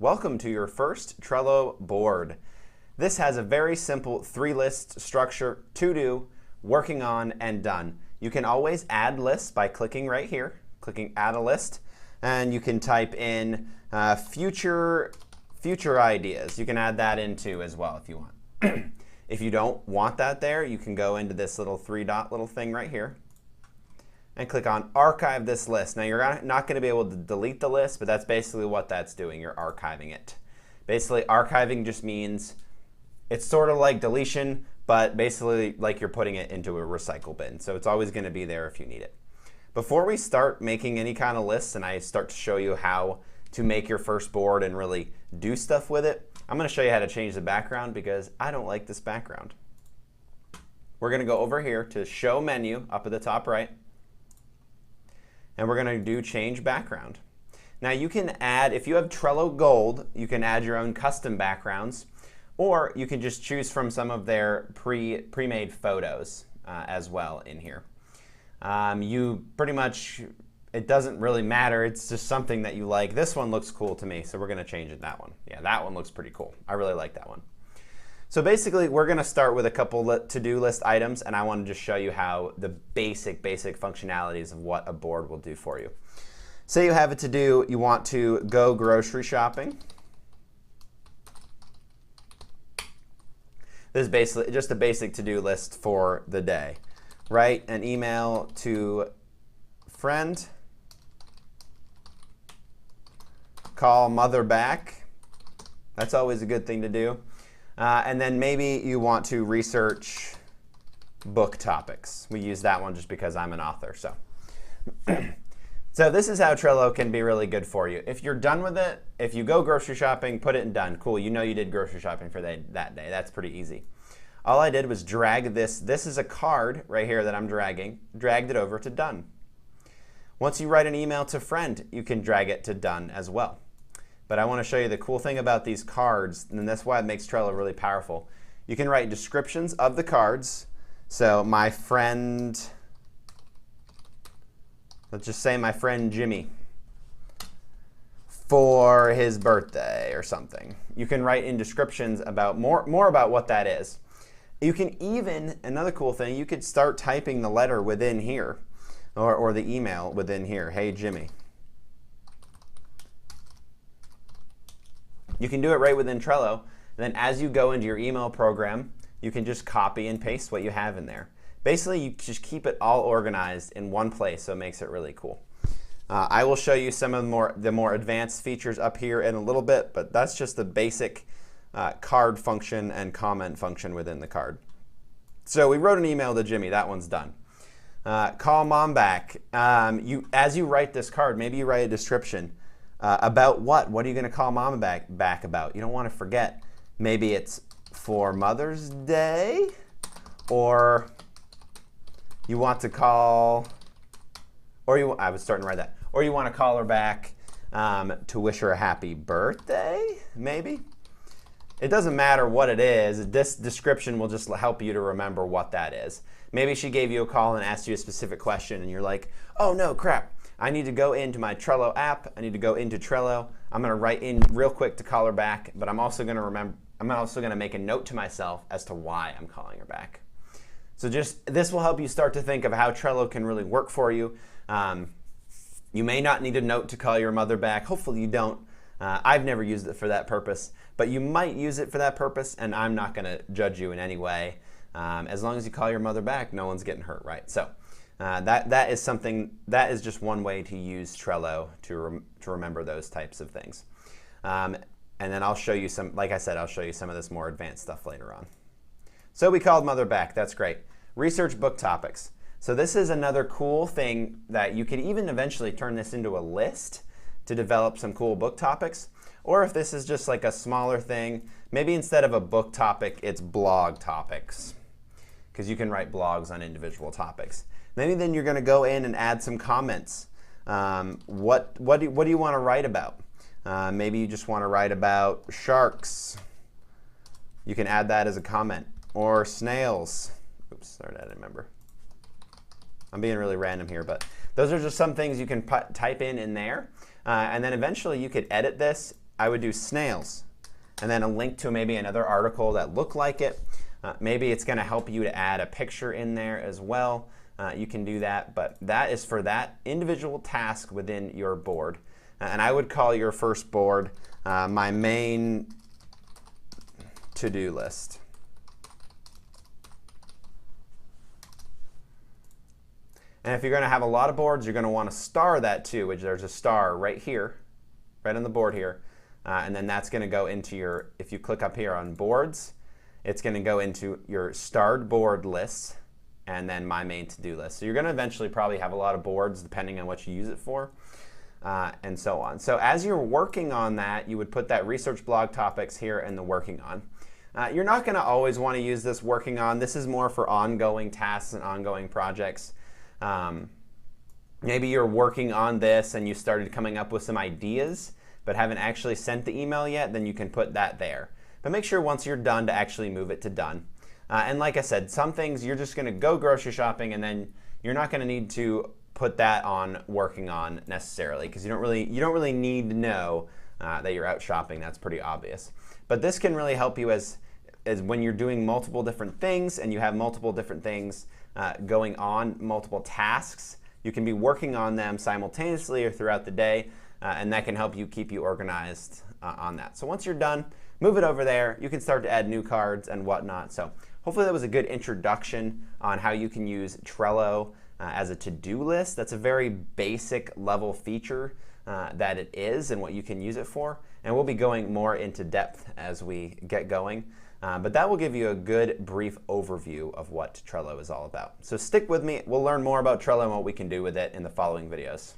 Welcome to your first Trello board. This has a very simple 3-list structure: to do, working on, and done. You can always add lists by clicking right here, clicking add a list, and you can type in future ideas. You can add that in too as well if you want. If you don't want that there, you can go into this little 3-dot little thing right here and click on archive this list. Now you're not going to be able to delete the list, but that's basically what that's doing. You're archiving it. Basically, archiving just means it's sort of like deletion, but basically like you're putting it into a recycle bin. So it's always going to be there if you need it. Before we start making any kind of lists and I start to show you how to make your first board and really do stuff with it, I'm going to show you how to change the background because I don't like this background. We're going to go over here to Show Menu up at the top right, and we're going to do Change Background. Now you can add, if you have Trello Gold, you can add your own custom backgrounds, or you can just choose from some of their pre-made photos as well in here. You pretty much, it doesn't really matter, it's just something that you like. This one looks cool to me, so we're going to change it that one. Yeah, that one looks pretty cool. I really like that one. So basically, we're going to start with a couple to-do list items, and I want to just show you how the basic functionalities of what a board will do for you. Say you have a to-do, you want to go grocery shopping. This is basically just a basic to-do list for the day. Write an email to friend. Call mother back. That's always a good thing to do. And then maybe you want to research book topics. We use that one just because I'm an author. So, so this is how Trello can be really good for you. If you're done with it, if you go grocery shopping, put it in done. Cool, you know you did grocery shopping for that day. That's pretty easy. All I did was drag this. This is a card right here that I'm dragged it over to done. Once you write an email to friend, you can drag it to done as well. But I want to show you the cool thing about these cards, and that's why it makes Trello really powerful. You can write descriptions of the cards. So my friend, let's just say my friend Jimmy, for his birthday or something. You can write in descriptions about more about what that is. You can even, another cool thing, you could start typing the letter within here, or the email within here. Hey Jimmy. You can do it right within Trello. And then as you go into your email program, you can just copy and paste what you have in there. Basically, you just keep it all organized in one place, so it makes it really cool. I will show you some of the more advanced features up here in a little bit, but that's just the basic card function and comment function within the card. So we wrote an email to Jimmy. That one's done. Call mom back. As you write this card, maybe you write a description. About what? What are you going to call mom back about? You don't want to forget. Maybe it's for Mother's Day, or you want to call, I was starting to write that. Or you want to call her back to wish her a happy birthday, maybe? It doesn't matter what it is. This description will just help you to remember what that is. Maybe she gave you a call and asked you a specific question, and you're like, oh no, crap. I need to go into my Trello app. I need to go into Trello. I'm going to write in real quick to call her back, but I'm also going to make a note to myself as to why I'm calling her back. So this will help you start to think of how Trello can really work for you. You may not need a note to call your mother back. Hopefully you don't. I've never used it for that purpose, but you might use it for that purpose, and I'm not going to judge you in any way. As long as you call your mother back, no one's getting hurt, right? So. That is just one way to use Trello to remember those types of things. And then I'll show you like I said, I'll show you some of this more advanced stuff later on. So we called mother back, that's great. Research book topics. So this is another cool thing that you could even eventually turn this into a list to develop some cool book topics. Or if this is just like a smaller thing, maybe instead of a book topic, it's blog topics, because you can write blogs on individual topics. Maybe then you're going to go in and add some comments. What do you want to write about? Maybe you just want to write about sharks. You can add that as a comment. Or snails. Oops, sorry, I didn't remember. I'm being really random here, but those are just some things you can type in there. And then eventually you could edit this I would do snails, and then a link to maybe another article that looked like it. Maybe it's going to help you to add a picture in there as well. You can do that, but that is for that individual task within your board. And I would call your first board my main to-do list. And if you're going to have a lot of boards, you're going to want to star that too, which there's a star right here, right on the board here. And then that's going to go into your, if you click up here on boards, it's going to go into your starred board lists and then my main to-do list. So you're going to eventually probably have a lot of boards depending on what you use it for, and so on. So as you're working on that, you would put that research blog topics here in the working on. You're not going to always want to use this working on. This is more for ongoing tasks and ongoing projects. Maybe you're working on this and you started coming up with some ideas but haven't actually sent the email yet, then you can put that there. But make sure once you're done to actually move it to done. And like I said, some things you're just going to go grocery shopping and then you're not going to need to put that on working on necessarily, because you don't really need to know that you're out shopping. That's pretty obvious. But this can really help you as when you're doing multiple different things and you have multiple different things going on, multiple tasks. You can be working on them simultaneously or throughout the day, and that can help you keep you organized on that. So once you're done, move it over there. You can start to add new cards and whatnot. So hopefully that was a good introduction on how you can use Trello as a to-do list. That's a very basic level feature that it is and what you can use it for. And we'll be going more into depth as we get going. But that will give you a good brief overview of what Trello is all about. So stick with me. We'll learn more about Trello and what we can do with it in the following videos.